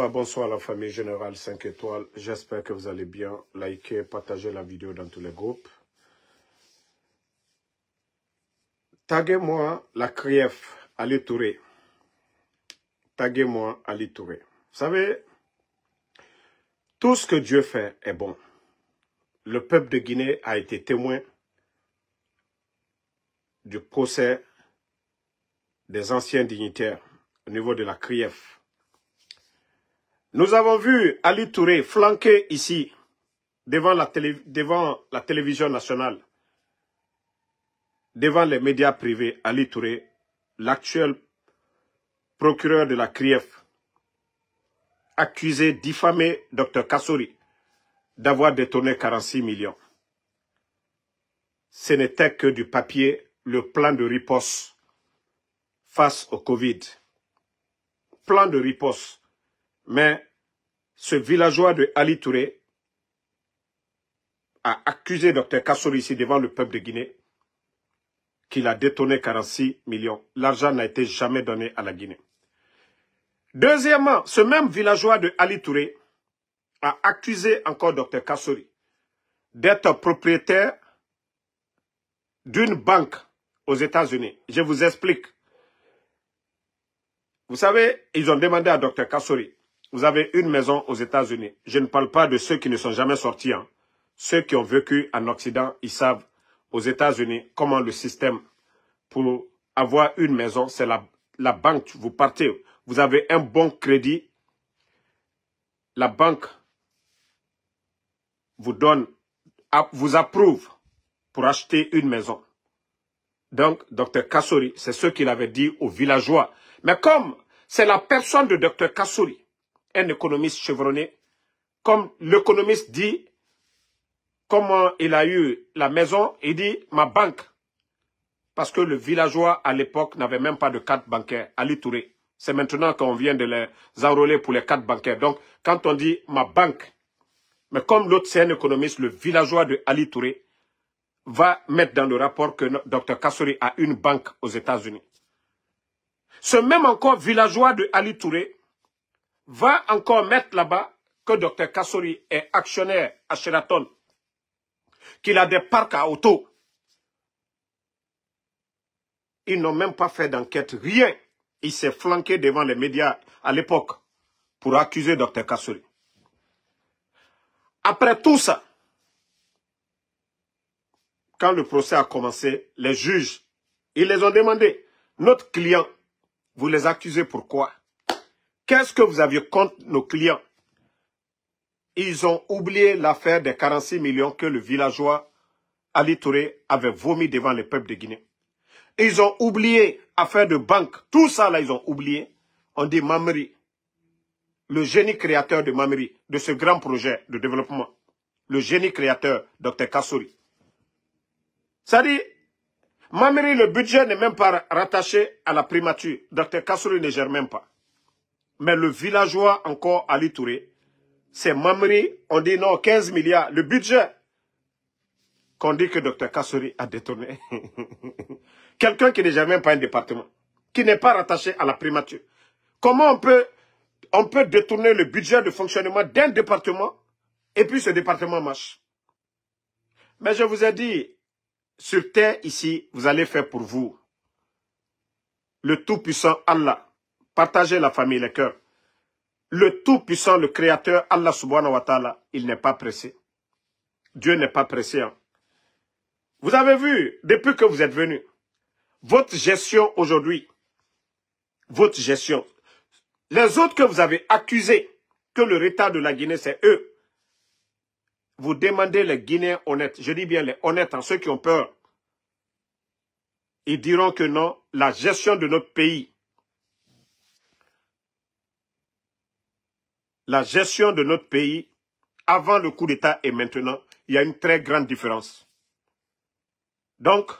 Bonsoir la famille Générale 5 étoiles, j'espère que vous allez bien. Likez, partagez la vidéo dans tous les groupes. Taguez-moi la CRIEF, Ali Touré. Taguez-moi Ali Touré. Vous savez, tout ce que Dieu fait est bon. Le peuple de Guinée a été témoin du procès des anciens dignitaires au niveau de la CRIEF. Nous avons vu Ali Touré flanquer ici, devant la télévision nationale, devant les médias privés. Ali Touré, l'actuel procureur de la CRIEF, accusé, diffamé Dr Kassori d'avoir détourné 46 millions. Ce n'était que du papier, le plan de riposte face au Covid. Plan de riposte. Mais ce villageois de Ali Touré a accusé Dr Kassori ici devant le peuple de Guinée qu'il a détourné 46 millions. L'argent n'a été jamais donné à la Guinée. Deuxièmement, ce même villageois de Ali Touré a accusé encore Dr Kassori d'être propriétaire d'une banque aux États-Unis. Je vous explique. Vous savez, ils ont demandé à Dr Kassori, vous avez une maison aux États-Unis. Je ne parle pas de ceux qui ne sont jamais sortis. Hein. Ceux qui ont vécu en Occident, ils savent aux États-Unis comment le système pour avoir une maison, c'est la banque. Vous partez, vous avez un bon crédit. La banque vous donne, vous approuve pour acheter une maison. Donc, Dr Kassori, c'est ce qu'il avait dit aux villageois. Mais comme c'est la personne de Dr Kassori, un économiste chevronné, comme l'économiste dit, comment il a eu la maison, il dit ma banque. Parce que le villageois à l'époque n'avait même pas de carte bancaire, Ali Touré. C'est maintenant qu'on vient de les enrôler pour les cartes bancaires. Donc, quand on dit ma banque, mais comme l'autre c'est un économiste, le villageois de Ali Touré va mettre dans le rapport que Dr Kassori a une banque aux États-Unis. Ce même encore villageois de Ali Touré va encore mettre là-bas que Dr Kassori est actionnaire à Sheraton, qu'il a des parcs à auto. Ils n'ont même pas fait d'enquête, rien. Il s'est flanqué devant les médias à l'époque pour accuser Dr Kassori. Après tout ça, quand le procès a commencé, les juges, ils les ont demandé, notre client, vous les accusez pourquoi? Qu'est-ce que vous aviez contre nos clients? Ils ont oublié l'affaire des 46 millions que le villageois Ali Touré avait vomi devant le peuple de Guinée. Ils ont oublié l'affaire de banque. Tout ça là, ils ont oublié. On dit Mamri, le génie créateur de Mamri, de ce grand projet de développement. Le génie créateur, Dr Kassori. Ça dit, Mamri, le budget n'est même pas rattaché à la primature. Dr Kassori ne gère même pas. Mais le villageois encore Ali Touré, c'est Mamri, on dit non, 15 milliards. Le budget qu'on dit que Dr Kassori a détourné. Quelqu'un qui ne gère même pas un département, qui n'est pas rattaché à la primature. Comment on peut détourner le budget de fonctionnement d'un département et puis ce département marche? Mais je vous ai dit, sur terre ici, vous allez faire pour vous. Le Tout-Puissant Allah, partagez la famille, les cœurs. Le Tout-Puissant, le Créateur, Allah subhanahu wa ta'ala, il n'est pas pressé. Dieu n'est pas pressé. Hein. Vous avez vu, depuis que vous êtes venus, votre gestion aujourd'hui, votre gestion, les autres que vous avez accusés que le retard de la Guinée, c'est eux. Vous demandez les Guinéens honnêtes, je dis bien les honnêtes, hein, ceux qui ont peur. Ils diront que non, la gestion de notre pays, avant le coup d'État et maintenant, il y a une très grande différence. Donc,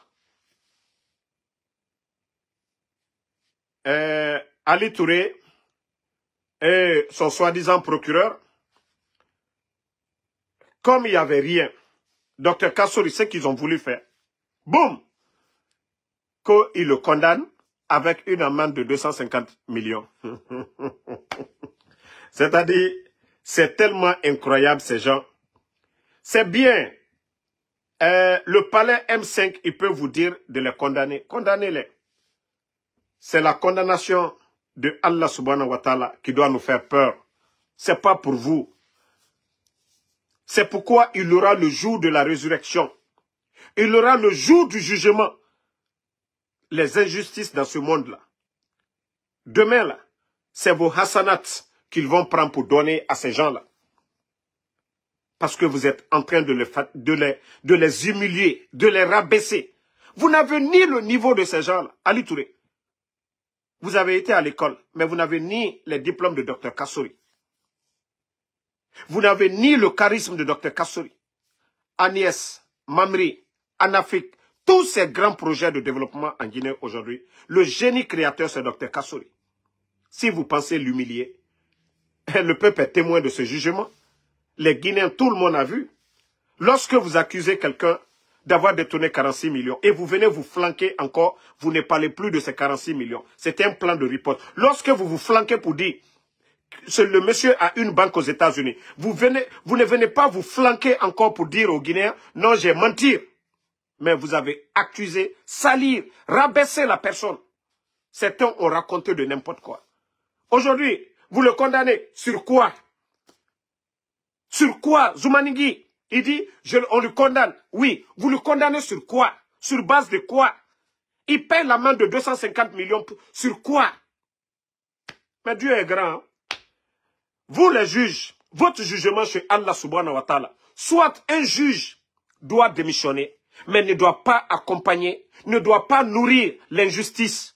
Ali Touré et son soi-disant procureur, comme il n'y avait rien, Dr Kassori, ce qu'ils ont voulu faire, boum, qu'ils le condamnent avec une amende de 250 millions. C'est-à-dire, c'est tellement incroyable ces gens. C'est bien. Le palais M5, il peut vous dire de les condamner. Condamnez-les. C'est la condamnation de Allah subhanahu wa ta'ala qui doit nous faire peur. C'est pas pour vous. C'est pourquoi il aura le jour de la résurrection. Il aura le jour du jugement. Les injustices dans ce monde-là. Demain, là, c'est vos hasanats qu'ils vont prendre pour donner à ces gens-là. Parce que vous êtes en train de les humilier, de les rabaisser. Vous n'avez ni le niveau de ces gens-là. Ali Touré, vous avez été à l'école, mais vous n'avez ni les diplômes de Dr Kassouri. Vous n'avez ni le charisme de Dr Kassouri. Agnès, Mamri, Anafik, tous ces grands projets de développement en Guinée aujourd'hui, le génie créateur, c'est Dr Kassouri. Si vous pensez l'humilier, le peuple est témoin de ce jugement. Les Guinéens, tout le monde a vu. Lorsque vous accusez quelqu'un d'avoir détourné 46 millions et vous venez vous flanquer encore, vous ne parlez plus de ces 46 millions. C'était un plan de riposte. Lorsque vous vous flanquez pour dire que le monsieur a une banque aux États-Unis, vous ne venez pas vous flanquer encore pour dire aux Guinéens, non, j'ai menti. Mais vous avez accusé, salir, rabaisser la personne. Certains ont raconté de n'importe quoi. Aujourd'hui, vous le condamnez sur quoi? Sur quoi? Zoumanigui, il dit, on le condamne. Oui, vous le condamnez sur quoi? Sur base de quoi? Il paie l'amende de 250 millions. Sur quoi? Mais Dieu est grand. Hein? Vous les juges, votre jugement chez Allah subhanahu wa ta'ala, soit un juge doit démissionner, mais ne doit pas accompagner, ne doit pas nourrir l'injustice.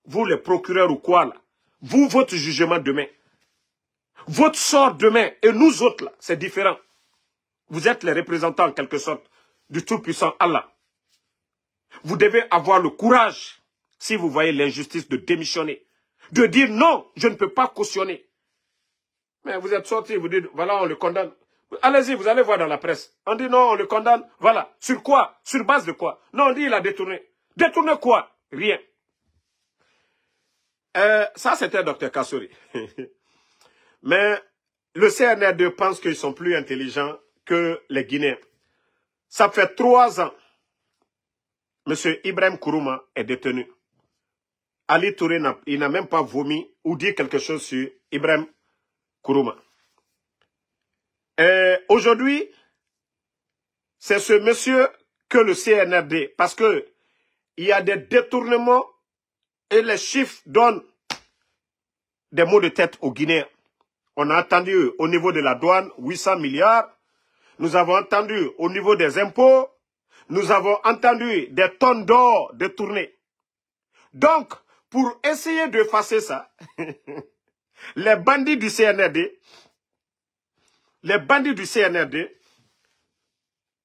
Vous les procureurs ou quoi là? Vous, votre jugement demain. Votre sort demain et nous autres là, c'est différent. Vous êtes les représentants en quelque sorte du Tout-Puissant Allah. Vous devez avoir le courage, si vous voyez l'injustice, de démissionner. De dire non, je ne peux pas cautionner. Mais vous êtes sortis, vous dites, voilà, on le condamne. Allez-y, vous allez voir dans la presse. On dit non, on le condamne. Voilà. Sur quoi? Sur base de quoi? Non, on dit il a détourné. Détourné quoi? Rien. Ça, c'était Dr Kassouri. Mais le CNR2 pense qu'ils sont plus intelligents que les Guinéens. Ça fait 3 ans. M. Ibrahim Kourouma est détenu. Ali Touré, il n'a même pas vomi ou dit quelque chose sur Ibrahim Kourouma. Aujourd'hui, c'est ce monsieur que le CNRD, parce que il y a des détournements et les chiffres donnent des maux de tête aux Guinéens. On a entendu au niveau de la douane 800 milliards. Nous avons entendu au niveau des impôts. Nous avons entendu des tonnes d'or détournées. Donc, pour essayer d'effacer ça, les bandits du CNRD,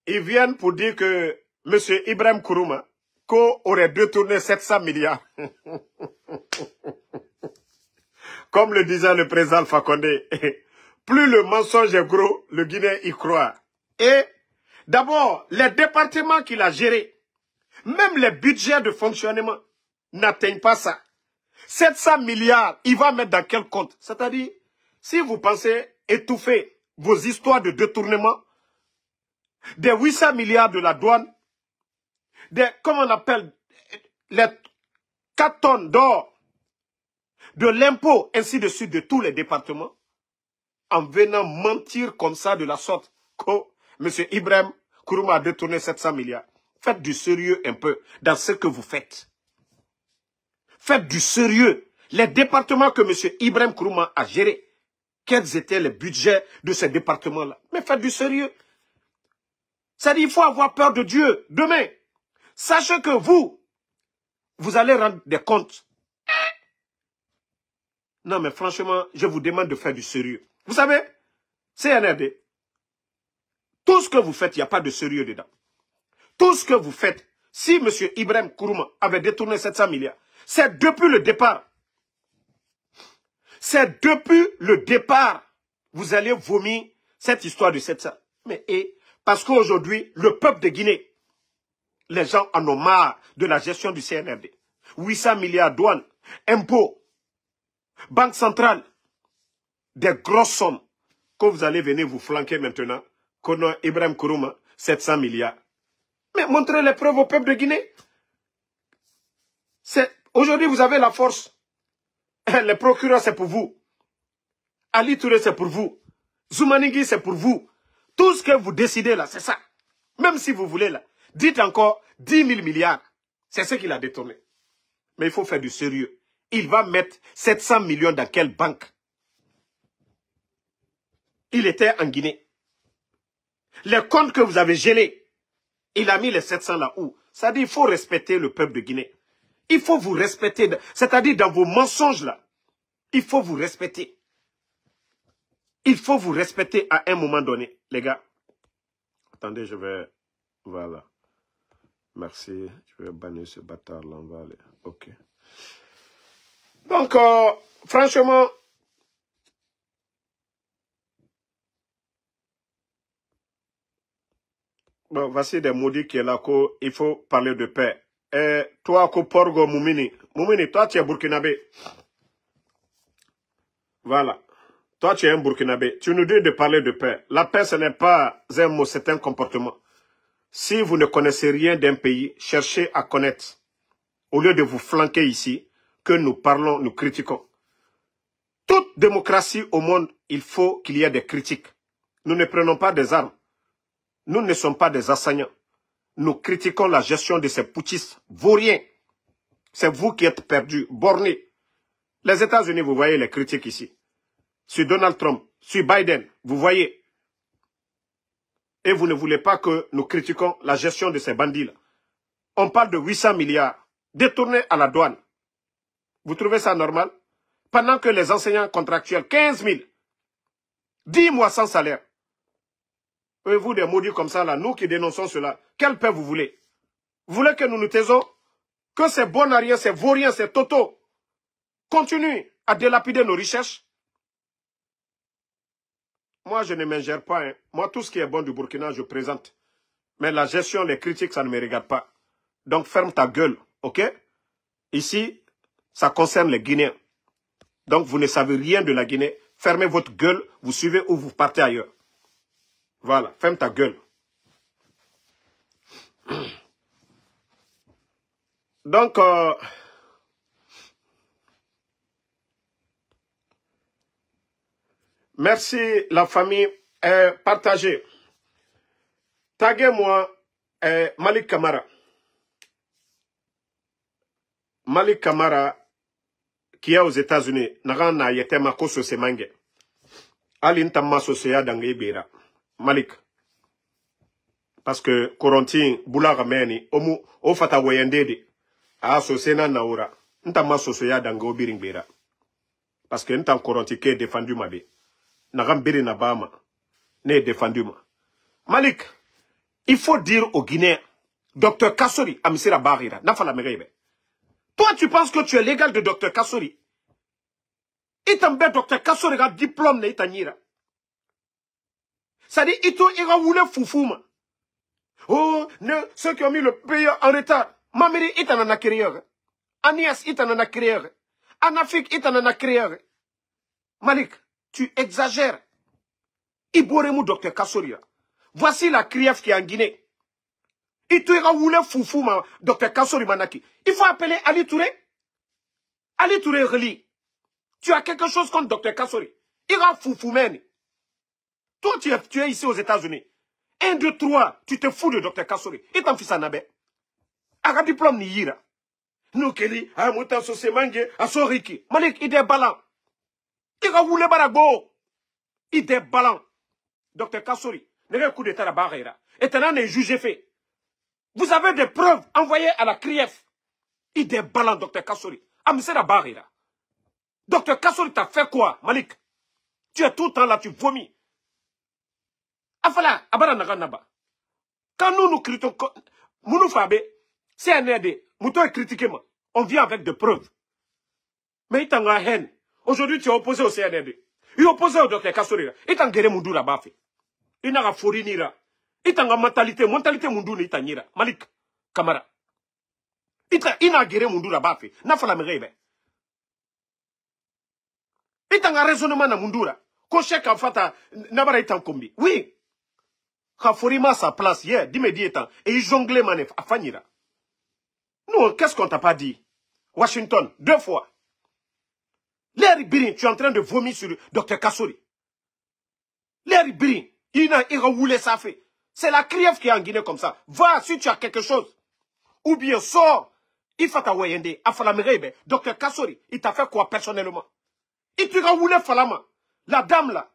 ils viennent pour dire que M. Ibrahim Kourouma aurait détourné 700 milliards. Comme le disait le président Alpha Condé, plus le mensonge est gros, le Guinéen y croit. Et d'abord, les départements qu'il a gérés, même les budgets de fonctionnement n'atteignent pas ça. 700 milliards, il va mettre dans quel compte? C'est-à-dire, si vous pensez étouffer vos histoires de détournement, des 800 milliards de la douane, des, comment on appelle, les 4 tonnes d'or, de l'impôt, ainsi de suite, de tous les départements, en venant mentir comme ça de la sorte que M. Ibrahim Kourouma a détourné 700 milliards. Faites du sérieux un peu dans ce que vous faites. Faites du sérieux. Les départements que M. Ibrahim Kourouma a gérés, quels étaient les budgets de ces départements-là? Mais faites du sérieux. C'est-à-dire qu'il faut avoir peur de Dieu. Demain, sachez que vous allez rendre des comptes. Non, mais franchement, je vous demande de faire du sérieux. Vous savez, CNRD, tout ce que vous faites, il n'y a pas de sérieux dedans. Tout ce que vous faites, si M. Ibrahim Kourouma avait détourné 700 milliards, c'est depuis le départ. C'est depuis le départ, vous allez vomir cette histoire de 700. Mais parce qu'aujourd'hui, le peuple de Guinée, les gens en ont marre de la gestion du CNRD. 800 milliards douanes, impôts, Banque centrale. des grosses sommes que vous allez venir vous flanquer maintenant, qu'on Ibrahim Kourouma, 700 milliards. Mais montrez les preuves au peuple de Guinée. Aujourd'hui, vous avez la force. Les procureurs, c'est pour vous. Ali Touré, c'est pour vous. Zoumanigui, c'est pour vous. Tout ce que vous décidez là, c'est ça. Même si vous voulez là, dites encore 10 000 milliards. C'est ce qu'il a détourné. Mais il faut faire du sérieux. Il va mettre 700 millions dans quelle banque? Il était en Guinée. Les comptes que vous avez gelés, il a mis les 700 là où? Ça dit il faut respecter le peuple de Guinée. Il faut vous respecter. C'est-à-dire dans vos mensonges là. Il faut vous respecter. Il faut vous respecter à un moment donné, les gars. Attendez, je vais... Voilà. Merci. Je vais bannir ce bâtard là. On va aller. Ok. Donc, franchement... Bon, voici des maudits qui est là, il faut parler de paix. Et toi, Porgo Moumini. Moumini, toi, tu es burkinabé. Voilà. Toi, tu es un burkinabé. Tu nous dis de parler de paix. La paix, ce n'est pas un mot, c'est un comportement. Si vous ne connaissez rien d'un pays, cherchez à connaître. Au lieu de vous flanquer ici, que nous parlons, nous critiquons. Toute démocratie au monde, il faut qu'il y ait des critiques. Nous ne prenons pas des armes. Nous ne sommes pas des assaillants. Nous critiquons la gestion de ces putschistes vauriens. C'est vous qui êtes perdus, bornés. Les États-Unis, vous voyez les critiques ici. Sur Donald Trump, sur Biden, vous voyez. Et vous ne voulez pas que nous critiquions la gestion de ces bandits-là. On parle de 800 milliards détournés à la douane. Vous trouvez ça normal? Pendant que les enseignants contractuels, 15 000, 10 mois sans salaire. Et vous, des maudits comme ça, là, nous qui dénonçons cela, quelle paix vous voulez? Vous voulez que nous nous taisons? Que ces bonariens, ces vauriens, ces totaux continuent à dilapider nos richesses? Moi, je ne m'ingère pas. Hein. Moi, tout ce qui est bon du Burkina, je présente. Mais la gestion, les critiques, ça ne me regarde pas. Donc, ferme ta gueule, ok? Ici, ça concerne les Guinéens. Donc, vous ne savez rien de la Guinée. Fermez votre gueule, vous suivez ou vous partez ailleurs. Voilà, ferme ta gueule. Donc, merci la famille. Partagez. Taguez-moi Malik Kamara. Malik Kamara, qui est aux États-Unis, n'a yete mako sosemange. Ali ntama soseya dangue bera. Malik. Parce que Corentin Boulaga Meni, o fata wayendede, a sosena naura. Ntama soseya dangue obiring bera. Parce que ntan Corentin qui est défendu ma bé. Nagam beri na bama. Ne défendu ma. Malik, il faut dire aux Guinéens, Dr Kassori, Amisira Barira, Nafala Merebe. Toi, tu penses que tu es l'égal de Dr Kassori? Il t'embête Dr Kassori a diplôme de Itanira. Ça dit, il ira rouler foufouma. Oh, ceux qui ont mis le pays en retard. Mamiri, il t'en a créé. Agnès, il t'en a créé. Anafik, il t'en a créé. Malik, tu exagères. Iboremu Dr Kassori. Voici la CRIEF qui est en Guinée. Il te ira rouler foufouma, Dr Kassori Manaki. Il faut appeler Ali Touré. Ali Touré relie. Tu as quelque chose contre Dr Kassori. Ira foufoumeni. Toi, tu es ici aux États-Unis. 1, 2, 3, tu te fous de Dr Kassori. Et ton fils en abe. Aga diplôme ni yira. Nous keli, a moutan sosemange, a soriki. Malik, il est balan. Il a roulé barago. Il est balan. Dr Kassori, n'est coup d'état la barrière. Et t'en est jugé fait. Vous avez des preuves envoyées à la CRIEF. Il est balan, Dr Kassori. Amisé la barrière. Dr Kassori t'a fait quoi, Malik? Tu es tout le temps là, tu vomis. Afala, abara naganaba. Quand nous critiquons, Mounou Fabe, c'est un aide, Mouton est critiqué, on vient avec des preuves. Mais il t'en a haine. Aujourd'hui, tu es opposé au CNRD. Il est opposé au Dr Kassori. Il t'en guéri Moundou là-bas. Il n'a pas fourri ni là. Il t'en a mentalité Moundou ni t'en Malik Kamara. Il n'a guéri Moundou là-bas. N'a pas la mérite. Il t'en a raisonnement na Moundou là. Kochek en fata, n'abara itan kombi. Oui. Kaforima sa place, hier, dis-moi dit étant. Et il jonglait manef, à Fanira. Nous, qu'est-ce qu'on t'a pas dit? Washington, 2 fois. Larry Birin, tu es en train de vomir sur Dr. Kassori. Larry Birin, il a roulé ça fait. C'est la criève qui est en Guinée comme ça. Va, si tu as quelque chose. Ou bien, sors. Il faut t'awayer, Afalamere, Dr. Kassori, il t'a fait quoi personnellement? Il t'a roulé Falama. La dame là,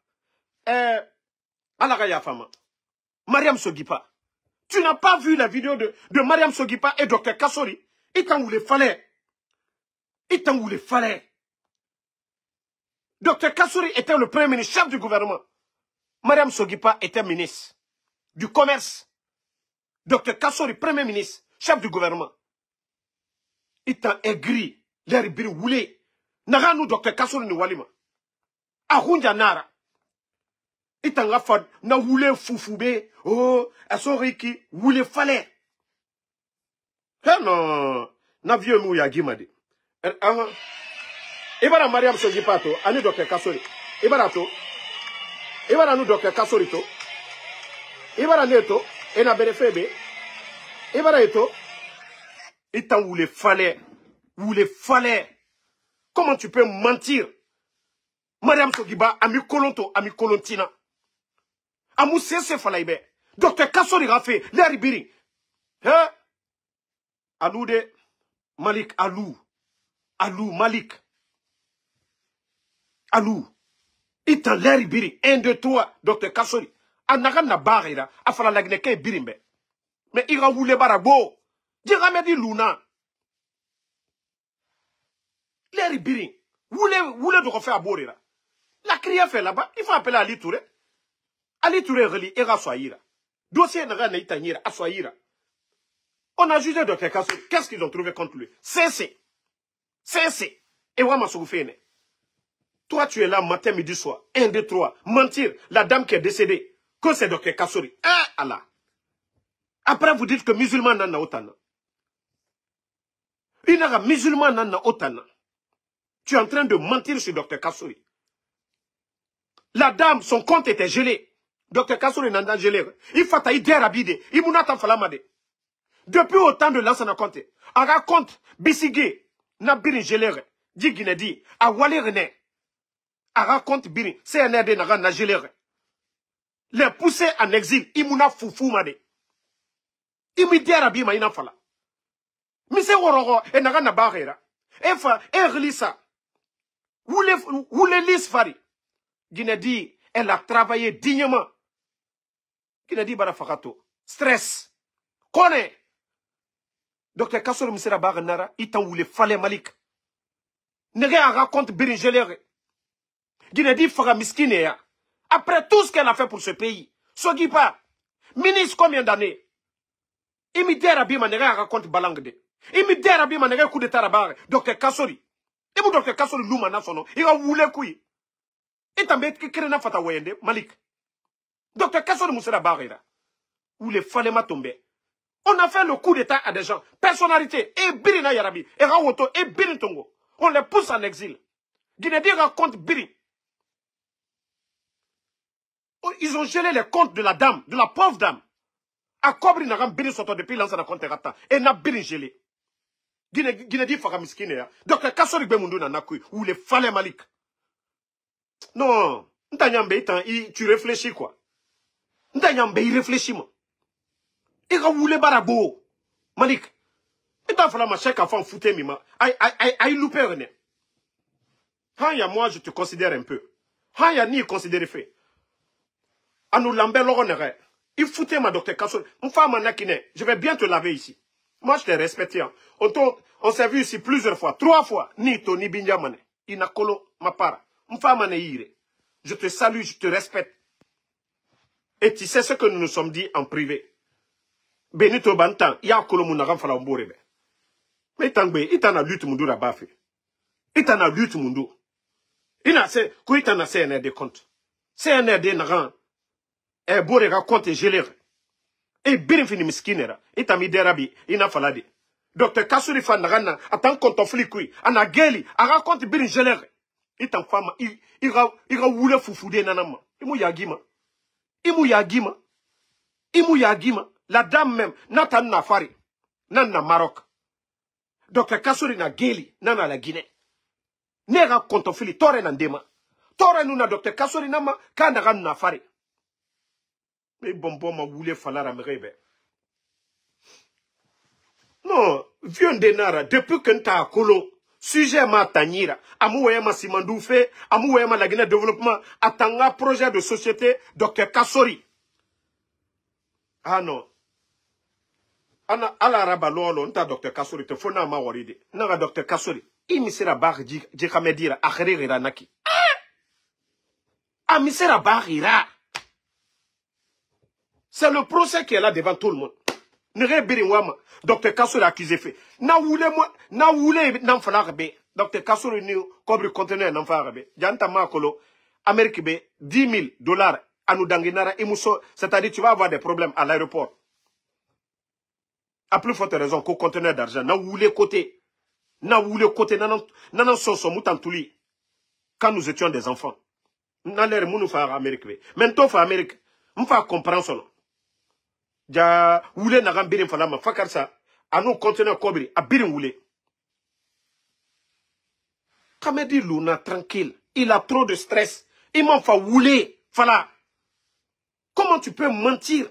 Alaraya Fama. Mariam Sogipa. Tu n'as pas vu la vidéo de Mariam Sogipa et Dr. Kassori? Il t'en voulait fallait. Il t'en voulait fallait. Dr. Kassori était le premier ministre, chef du gouvernement. Mariam Sogipa était ministre du commerce. Dr. Kassori, premier ministre, chef du gouvernement. Il t'en aigri. L'air biri woulé. Naga nous Dr. Kassori ni walima. Ahunja nara. Il t'en a fait na woulé foufoubé. Oh, asoriki woulé fallait. Eh non. Na vieux mou ya gimade. Ibara Mariam Sogipa to, ani Dr. Kassori. Ibara to. Ibara nous Dr. Kassori to. Ibara neto, ena benefebe. Ibara eto. Il t'en voulait fallait. Comment tu peux mentir? Mariam Sogiba, ami Kolonto, ami Kolontina. Amou sese falaïbe. Dr. Kassori Rafé, l'air biri. Hein? Alou de Malik, Alou. Alou, Malik. Alou. Il t'en l'air biri. 1, 2, 3, Dr. Kassori. Anagan na barira, afala lagneke birimbe. Mais il a voulu barabo. Diramedi Luna. L'air biri. Voulez de refaire à Borira. La crière fait là-bas, il faut appeler Ali Touré. Ali Touré relie Era Soaïra. Dossier n'a rien à à Soaïra. On a jugé Dr. Kassori. Qu'est-ce qu'ils ont trouvé contre lui? Cessez. Et Wama Soufene. Toi, tu es là matin, midi, soir. 1, 2, 3. Mentir. La dame qui est décédée. Que c'est Dr. Kassori. Ah, Allah. Après, vous dites que musulman n'en otana. Il n'y a musulman n'en otana. Tu es en train de mentir sur Dr. Kassori. La dame, son compte était gelé. Dr. Kassori n'a pas gelé. Il faut tailler rabide. Il m'a pas falamade. Depuis autant de l'ancien compte. On raconte Bissigué. N'a pas gelé. Dit Guinée. A Wale René. On raconte Biri. C'est un aide n'a gelé. Les pousser en exil. Il m'a foufou made. Il m'a dit rabide ma ina fala. Mise Wororo et n'a pas barrière. Efa, relisa. Où les lis fari? Guinée, elle a travaillé dignement. Guinée, barafakato. Stress. Connaît. Dr. Kassori Msera Baranara, il t'en voulait fallait Malik. Nere raconte Biringelere. Guinée, fera miskinea. Après tout ce qu'elle a fait pour ce pays. Sogipa. Ministre combien d'années? Il me dit Rabima Nere raconte Balangde. Il me dit Rabima Nere coup de Tarabare. Dr. Kassori. Et vous, Dr. Kassori Loumana son nom. Il a voulu couille. Et t'as mis qui crée na fata wende, Malik. Dr. Kassori Moussera Barrera. Où les falema tomber. On a fait le coup d'état à des gens. Personnalité. Et Birina Yarabi. Et Rawoto. Et Birin Tongo. On les pousse en exil. Guinée raconte Birin. Ils ont gelé les comptes de la dame. De la pauvre dame. À Kobri Naram Birin Soto depuis l'ancien compte Rata. Et n'a Birin gelé. Guinée fera miskine. Dr. Kassori Bemundu Nanakui. Où les falema Malik. Non, tu réfléchis quoi? Ntanyambe, il réfléchit moi. Il a voulu barabo. Malik, il t'a fallu ma chèque à faire foutre mima. Aïe loupé René. Hanya moi je te considère un peu. Hanya ni considéré fait. Anou lambe l'oronere. Il foutait ma docteur Kassori. M'fama nakine. Je vais bien te laver ici. Moi je t'ai respecté. On s'est vu ici plusieurs fois. 3 fois. Ni to ni binjamane. Inakolo ma para. Je te salue, je te respecte. Et tu sais ce que nous nous sommes dit en privé. Benito Bantan, il y a Kolomunagam Falamborebe. Mais il t'en a lutte mundu rabafe. Il t'en a lutte mundu. Il a c'est, qu'il t'en a CNR des comptes. CNR des naran. Et Borega compte et gelé. Et Birinfini miskinera. Il t'a mis des rabis, il n'a falade. Docteur Kassori Fanarana, attends qu'on t'offre les couilles. Ana Geli, a raconte Birin gelé. Il t'en femme, il va rouler foufouder nanama. Il mou yagima. Il mou yagima. Il mou yagima. La dame même, Nathan Nafari, nan na Maroc. Dr. Kassouri na Geli, nan na la Guinée. Nera kontofili, tore nandema. Tore nous na Dr. Kassouri nama, kanda na Nafari. Mais bon ma roulé falara me rebe. Non, vieux denara, depuis que t'as colo, sujet ma tanira, amoué ma simandoufe, amoué ma la Guinée développement, atanga projet de société, Dr. Kassouri. Ah non. Ana ala raba lolo, nta Dr. Kassouri, te fona ma waride. Naga Dr. Kassouri, imisera bar jikamedira, akherira naki. Ah, misera barira. C'est le procès qui est là devant tout le monde. Nere biringwama. Dr. Kassouri accusé fait. Na wule nan falabe. Dr. Kassouri ni cobre conteneur nan falabe. Janta makolo. Amérique be 10 000 $ à nous danginara imuso. C'est-à-dire tu vas avoir des problèmes à l'aéroport. À plus forte raison qu'au conteneur d'argent. Na wule côté. Nanan soso moutantouli. Quand nous étions des enfants. N'allez mounou faire Amérique. Maintenant faire Amérique. M'fa comprendre son nom. Ja wule na gambirin falama fakarsa anu conteneur kobri abirin wule. Kamedi Luna tranquille, il a trop de stress. Il m'en fait wouler. Fala. Comment tu peux mentir?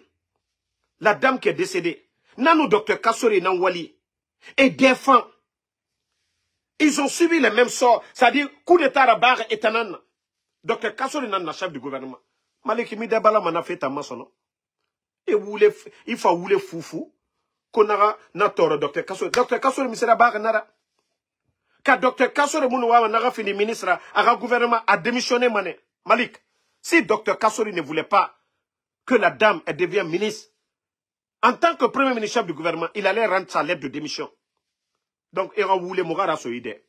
La dame qui est décédée, Nanou Dr. Kassouri Nanwali et défend. Ils ont subi les mêmes sorts, c'est-à-dire coup d'état à barre et tanan. Dr. Kassouri Nan, chef du gouvernement. Maliki Midabala m'en a fait ta maçon. Et il faut rouler foufou. Qu'on a natoro Dr. Kassouri. Dr. Kassouri misera barre nara. Car Dr. Kassouri Mounouama n'a fini ministre à gouvernement a démissionné mané. Malik. Si Dr. Kassouri ne voulait pas que la dame elle devienne ministre, en tant que premier ministre chef du gouvernement, il allait rendre sa lettre de démission. Donc, il a voulu mourir à ce idée.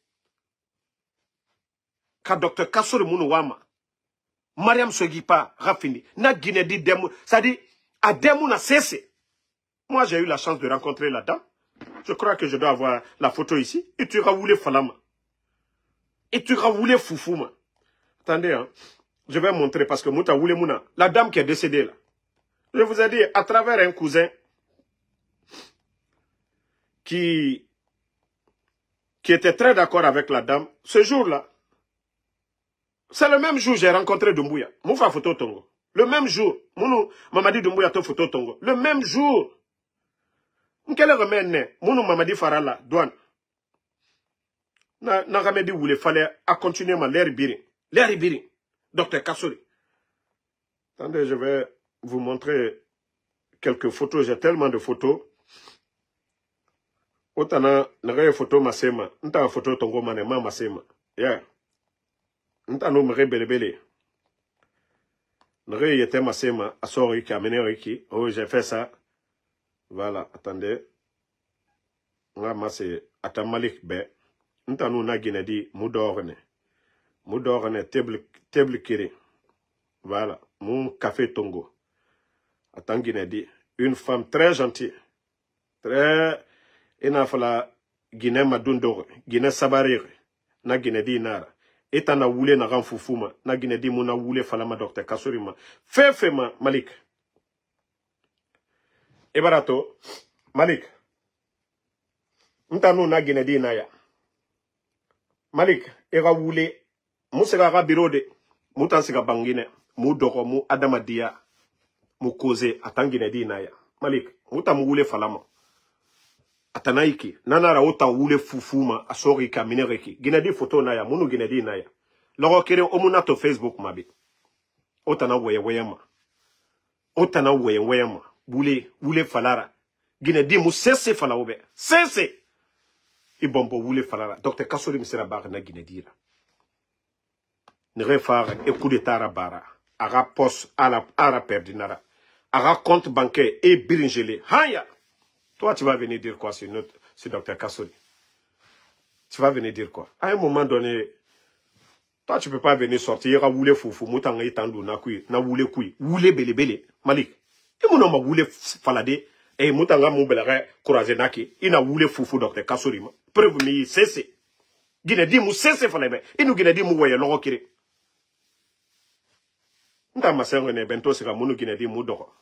Car Dr. Kassouri Mounouama, Mariam Seguipa, Rafini, na Guinée dit Demou, ça dit, à Demou n'a cessé. Moi, j'ai eu la chance de rencontrer la dame. Je crois que je dois avoir la photo ici. Et tu as voulu Falama. Et tu as voulu Foufouma. Attendez, hein. Je vais montrer parce que Mouta Woule Mouna, la dame qui est décédée là. Je vous ai dit, à travers un cousin qui était très d'accord avec la dame, ce jour-là, c'est le même jour que j'ai rencontré Doumbouya. Moufa photo tongo. Le même jour, Mounou Mamadi Doumbouya to photo tongo. Le même jour. Quel remède Mounou Mamadi Farala, douane. N'a jamais dit où il fallait à continuer ma l'air biri. L'air biri. Dr. Kassouri. Attendez, je vais vous montrer quelques photos. J'ai tellement de photos. Otana, n'a photo masema. N'ta photo tongo manema masema. Yeah. N'ta no mre belebele. N'a yete masema. Asori qui a mené Riki. Oh, j'ai fait ça. Voilà, attendez. Nga masse atamalik be. N'ta no na ginedi moudorne. Moudorne table kiri. Voilà, mon café tongo. Attends ginedi. Une femme très gentille. Très... Enafala Guinée Madundore, Guinée Sabarire, na Guinée Nara. Et na woulé na ranfoufuma, na Guinée di mona woulé falama Dr. Kassouri ma. Fema Malik. E barato, Malik. Ntano na Guinée di naya. Malik, era woulé, moussera birode, moutansiga bangine, moudoro, mou adamadia, mou cause, atan Guinée di naya. Malik, moutam woulé falama. Atanaiki, nanara ota wule fufuma, asori ka minereki. Ginedi photo naya, munu ginedi naya. Loro kere omuna to Facebook mabi. Otana weyema. Otana weyema. Wule falara. Ginedi mu sese falaobe. Sese! Ibombo wule falara. Dr. Kassouri misera bara na ginedira. Nere fara e coup d'état rabara. Ara poste ara perdinara. Ara compte bancaire et biringele. Haya! Toi, tu vas venir dire quoi sur Dr. Kassouri? Tu vas venir dire quoi? À un moment donné, toi, tu ne peux pas venir sortir, à wouler foufou, moutanga itandu, na wouler koui, wouler bele, Malik. Et mon homme wouler falade, et moutanga moubelare, courage naki, il a wouler foufou, Dr. Kassouri. Preuve, mais cessez. Guinée mou cesse fallait inu Guinée mou voye logo kiri nta masengo ne bento sika munu Guinée mou doko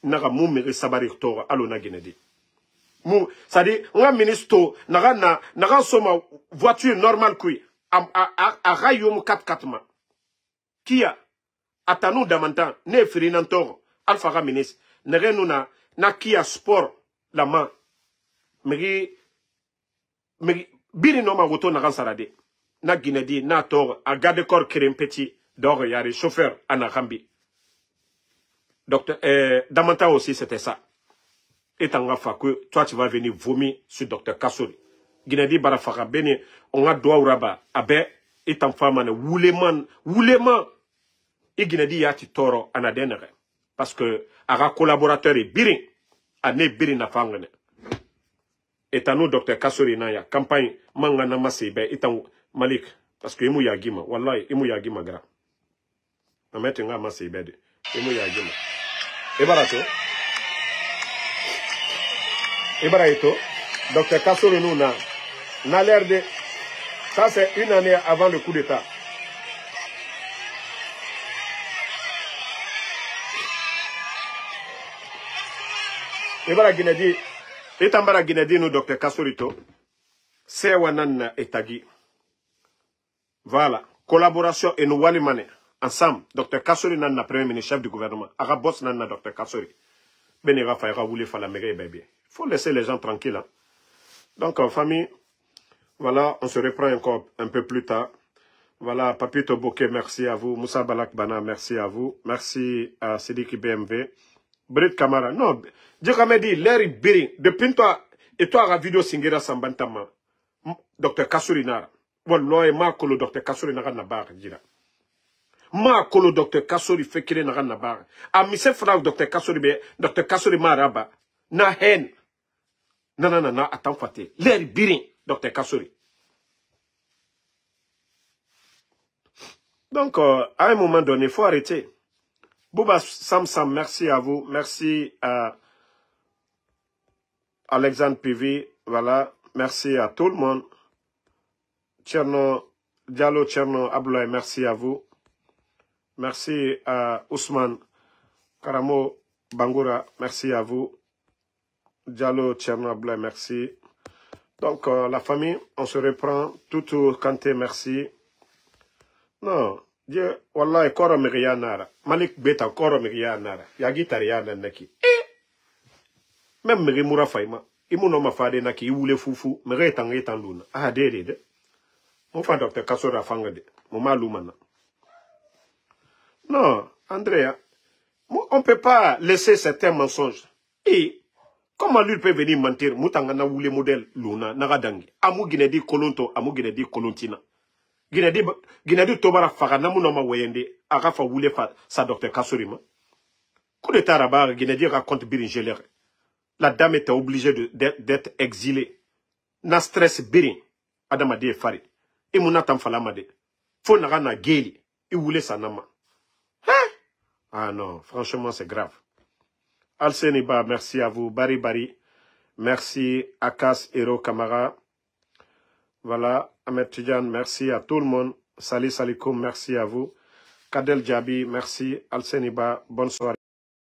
naka mou miri sabari to alo na Guinée mou ça dit un ministre naga soma voiture normale kui a rayum 4x4 ma kia atanu damantan ne firinanto alpha ga ministre nerenu na kia sport la main miri biri no ma woto na sarade na Guinée na tor a garde corps créé petit d'or yari chauffeur anakambi docteur Damanta aussi c'était ça et tanga fa que toi tu vas venir vomir sur docteur Kassori Guinée barafaka beni on a doa uraba abe et en femme ne wouleman et Guinée yati toro anadenere parce que ara collaborateur et biri ane biri na fangene et à nous, docteur Kassori, na campagne, mangana masebe, et Malik, parce que imu yagima, wallahi, imu yagima gra. Na mette nga masebe, imu yagima. Ebaraito, docteur Kassori, nous, na l'air de. Ça, c'est une année avant le coup d'État. Ebara Guinée. Et tambara Guinée nous docteur Kassorito, c'est wanan etagi. Voilà, collaboration et nous walimane ensemble. Docteur Kassori nanna premier ministre chef du gouvernement. Aga boss nanna docteur Kassori. Benira faira voulez faire la mairie bébé. Faut laisser les gens tranquilles. Hein. Donc en famille, voilà, on se reprend encore un peu plus tard. Voilà, Papito Bokeh, merci à vous. Moussa Balak Bana, merci à vous. Merci à Sidiki BMW. Brit Kamara, non, Dieu m'a dit, l'air est biri. Depuis toi, et toi, la vidéo singira sambantama, docteur Kassori Nara. Wallah, ma kolo docteur Kassori Nara na barre, dira. Ma kolo docteur Kassori fait qu'il Nara na barre. A mise frère docteur Kassori Maraba, na haine. Non, attends, faté. L'air biri, docteur Kassori. Donc, à un moment donné, il faut arrêter. Bouba Samsam, merci à vous. Merci à Alexandre Pivi. Voilà. Merci à tout le monde. Diallo Tcherno Abdoulaye, merci à vous. Merci à Ousmane Karamo Bangoura, merci à vous. Diallo Tcherno Abdoulaye, merci. Donc, la famille, on se reprend. Toutou Kanté, merci. Non. Dieu, wallah, koro miriya nara. Malik beta koro miriya nara. Yagi tariya naki. Même miri mura faima. Imu no ma fade naki, iwule fufu. Mire tangi tanduna. Ah, de. Mon fa docteur Kassori fanga de. Mon malumana. Non, Andrea. On peut pas laisser certains mensonges. Et, comment lui peut venir mentir? Moutangana wule modèle luna, nagadangi. Amu Guinée kolonto, amu Guinée kolontina. Guinée Tobara Faga Namunoma Wayende, Arafa Woule sa docteur Kassorima. Coup d'état rabat, Guinée raconte Biringeler. La dame était obligée d'être exilée. Na stress Birin, Adamade Fari. Et mon atam falamade. Faut na geli, et Woule sa nama. Hein? Ah non, franchement c'est grave. Alseniba, merci à vous. Bari, merci. Akas Hero Kamara. Voilà, Ahmed Tidjan, merci à tout le monde. Salut Salikoum, merci à vous. Kadel Djabi, merci. Alseniba, bonne soirée.